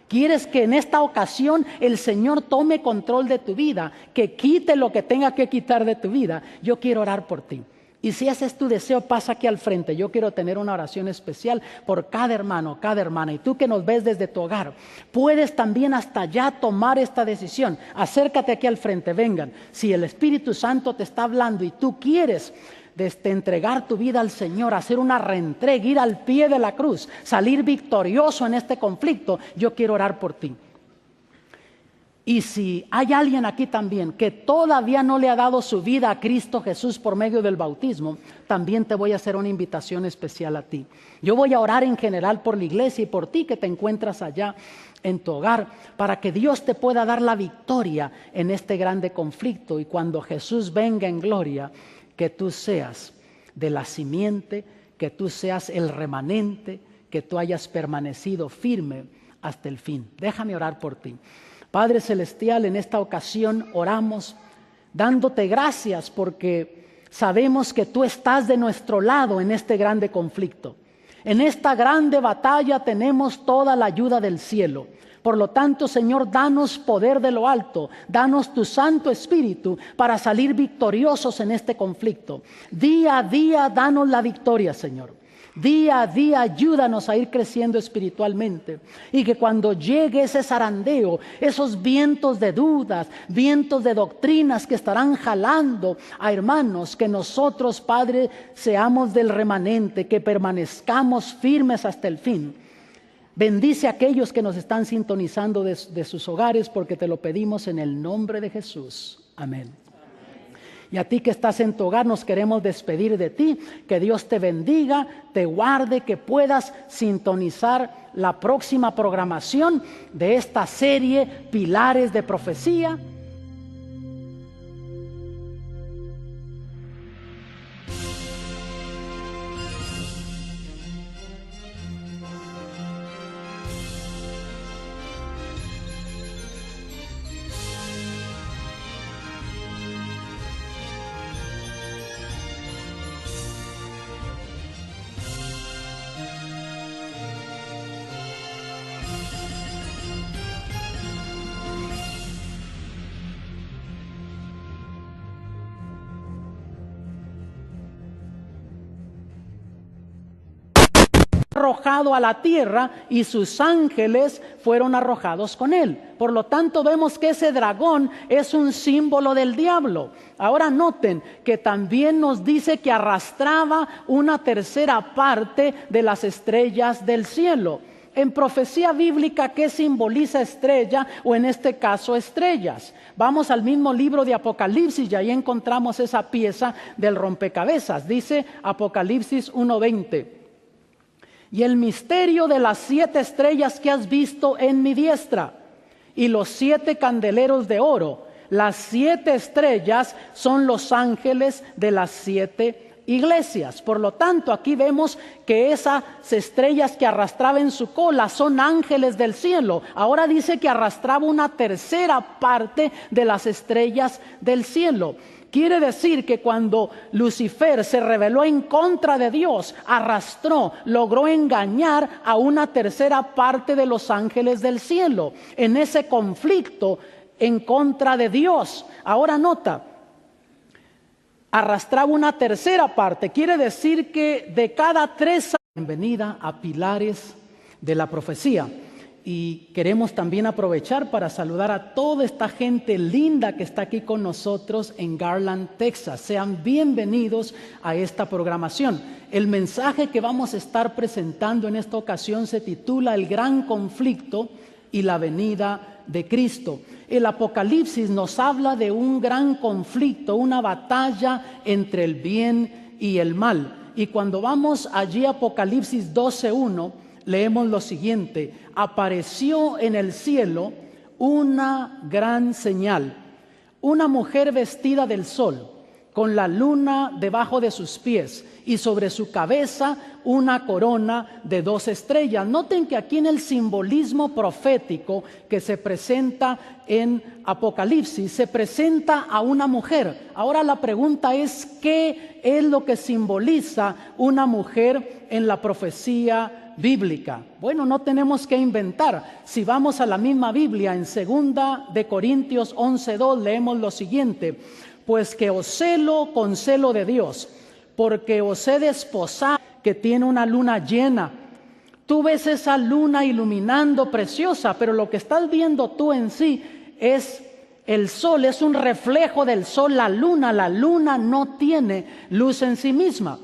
¿Quieres que en esta ocasión el Señor tome control de tu vida, que quite lo que tenga que quitar de tu vida? Yo quiero orar por ti. Y si ese es tu deseo, pasa aquí al frente. Yo quiero tener una oración especial por cada hermano, cada hermana. Y tú que nos ves desde tu hogar, puedes también hasta allá tomar esta decisión. Acércate aquí al frente, vengan. Si el Espíritu Santo te está hablando y tú quieres entregar tu vida al Señor, hacer una reentrega, ir al pie de la cruz, salir victorioso en este conflicto, yo quiero orar por ti. Y si hay alguien aquí también que todavía no le ha dado su vida a Cristo Jesús por medio del bautismo, también te voy a hacer una invitación especial a ti. Yo voy a orar en general por la iglesia y por ti que te encuentras allá en tu hogar, para que Dios te pueda dar la victoria en este grande conflicto. Y cuando Jesús venga en gloria, que tú seas de la simiente, que tú seas el remanente, que tú hayas permanecido firme hasta el fin. Déjame orar por ti. Padre Celestial, en esta ocasión oramos dándote gracias porque sabemos que tú estás de nuestro lado en este grande conflicto. En esta grande batalla tenemos toda la ayuda del cielo. Por lo tanto, Señor, danos poder de lo alto, danos tu Santo Espíritu para salir victoriosos en este conflicto. Día a día, danos la victoria, Señor. Día a día ayúdanos a ir creciendo espiritualmente y que cuando llegue ese zarandeo, esos vientos de dudas, vientos de doctrinas que estarán jalando a hermanos, que nosotros, Padre, seamos del remanente, que permanezcamos firmes hasta el fin. Bendice a aquellos que nos están sintonizando de sus hogares, porque te lo pedimos en el nombre de Jesús. Amén. Y a ti que estás en tu hogar, nos queremos despedir de ti. Que Dios te bendiga, te guarde, que puedas sintonizar la próxima programación de esta serie Pilares de Profecía. Arrojado a la tierra y sus ángeles fueron arrojados con él. Por lo tanto, vemos que ese dragón es un símbolo del diablo. Ahora noten que también nos dice que arrastraba una tercera parte de las estrellas del cielo. En profecía bíblica, ¿qué simboliza estrella o en este caso estrellas? Vamos al mismo libro de Apocalipsis y ahí encontramos esa pieza del rompecabezas. Dice Apocalipsis 1:20. Y el misterio de las 7 estrellas que has visto en mi diestra y los 7 candeleros de oro. Las 7 estrellas son los ángeles de las 7 iglesias. Por lo tanto, aquí vemos que esas estrellas que arrastraba en su cola son ángeles del cielo. Ahora dice que arrastraba una tercera parte de las estrellas del cielo. Quiere decir que cuando Lucifer se rebeló en contra de Dios, logró engañar a una tercera parte de los ángeles del cielo en ese conflicto en contra de Dios. Ahora nota, arrastraba una tercera parte. Quiere decir que de cada 3 años, bienvenida a Pilares de la Profecía. Y queremos también aprovechar para saludar a toda esta gente linda que está aquí con nosotros en Garland, Texas. Sean bienvenidos a esta programación. El mensaje que vamos a estar presentando en esta ocasión se titula El gran conflicto y la venida de Cristo. El Apocalipsis nos habla de un gran conflicto, una batalla entre el bien y el mal. Y cuando vamos allí a Apocalipsis 12:1, leemos lo siguiente: apareció en el cielo una gran señal, una mujer vestida del sol, con la luna debajo de sus pies y sobre su cabeza una corona de 2 estrellas. Noten que aquí en el simbolismo profético que se presenta en Apocalipsis, se presenta a una mujer. Ahora la pregunta es, ¿qué es lo que simboliza una mujer en la profecía bíblica? Bueno, no tenemos que inventar. Si vamos a la misma Biblia, en 2 de Corintios 11:2 leemos lo siguiente: pues que os celo con celo de Dios, porque os he desposado, que tiene una luna llena. Tú ves esa luna iluminando preciosa, pero lo que estás viendo tú en sí es el sol, es un reflejo del sol. La luna no tiene luz en sí misma.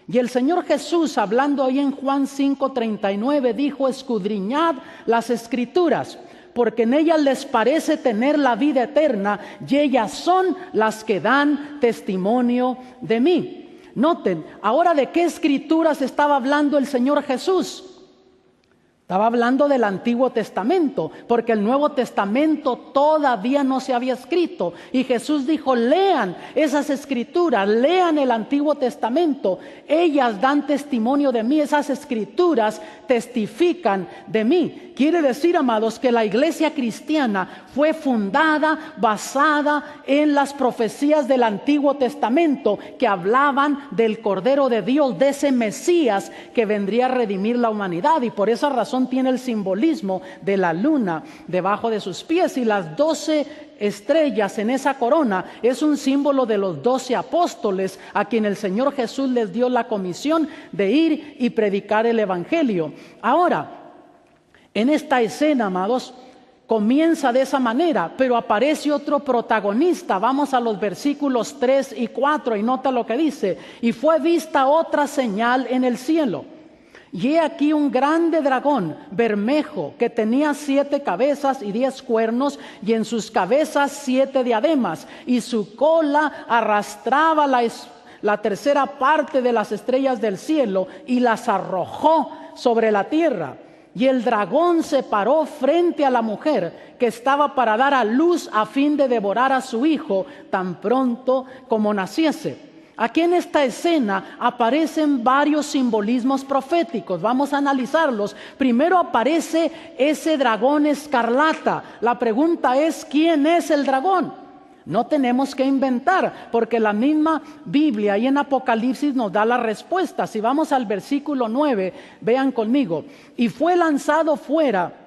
Y el Señor Jesús, hablando ahí en Juan 5:39, dijo: escudriñad las Escrituras, porque en ellas les parece tener la vida eterna, y ellas son las que dan testimonio de mí. Noten, ahora ¿de qué escrituras estaba hablando el Señor Jesús? Estaba hablando del Antiguo Testamento, porque el Nuevo Testamento todavía no se había escrito. Y Jesús dijo: lean esas escrituras, lean el Antiguo Testamento. Ellas dan testimonio de mí, esas escrituras testifican de mí. Quiere decir, amados, que la iglesia cristiana fue fundada, basada en las profecías del Antiguo Testamento que hablaban del Cordero de Dios, de ese Mesías que vendría a redimir la humanidad. Y por esa razón tiene el simbolismo de la luna debajo de sus pies, y las 12 estrellas en esa corona es un símbolo de los 12 apóstoles a quien el Señor Jesús les dio la comisión de ir y predicar el evangelio. Ahora, en esta escena, amados, comienza de esa manera, pero aparece otro protagonista. Vamos a los versículos 3 y 4 y nota lo que dice: y fue vista otra señal en el cielo. Y he aquí un grande dragón bermejo que tenía 7 cabezas y 10 cuernos, y en sus cabezas 7 diademas, y su cola arrastraba la tercera parte de las estrellas del cielo y las arrojó sobre la tierra. Y el dragón se paró frente a la mujer que estaba para dar a luz, a fin de devorar a su hijo tan pronto como naciese. Aquí en esta escena aparecen varios simbolismos proféticos. Vamos a analizarlos. Primero aparece ese dragón escarlata. La pregunta es: ¿quién es el dragón? No tenemos que inventar, porque la misma Biblia ahí en Apocalipsis nos da la respuesta. Si vamos al versículo 9, vean conmigo: y fue lanzado fuera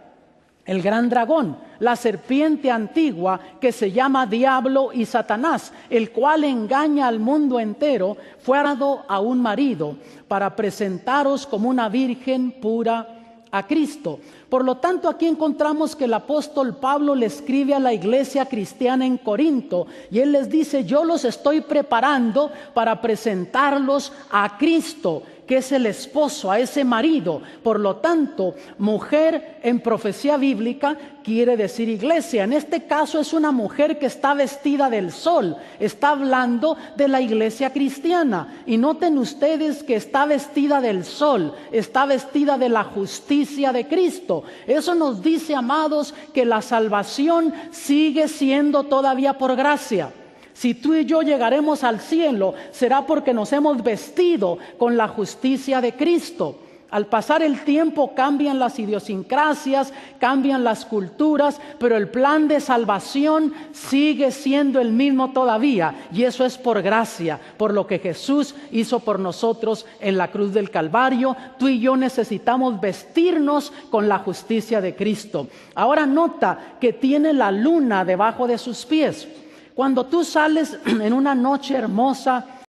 el gran dragón, la serpiente antigua, que se llama Diablo y Satanás, el cual engaña al mundo entero. Fue dado a un marido para presentaros como una virgen pura a Cristo. Por lo tanto, aquí encontramos que el apóstol Pablo le escribe a la iglesia cristiana en Corinto, y él les dice: yo los estoy preparando para presentarlos a Cristo, que es el esposo, a ese marido. Por lo tanto, mujer en profecía bíblica quiere decir iglesia. En este caso es una mujer que está vestida del sol. Está hablando de la iglesia cristiana. Y noten ustedes que está vestida del sol, está vestida de la justicia de Cristo. Eso nos dice, amados, que la salvación sigue siendo todavía por gracia. Si tú y yo llegaremos al cielo, será porque nos hemos vestido con la justicia de Cristo. Al pasar el tiempo cambian las idiosincrasias, cambian las culturas, pero el plan de salvación sigue siendo el mismo todavía. Y eso es por gracia, por lo que Jesús hizo por nosotros en la cruz del Calvario. Tú y yo necesitamos vestirnos con la justicia de Cristo. Ahora nota que tiene la luna debajo de sus pies. Cuando tú sales en una noche hermosa,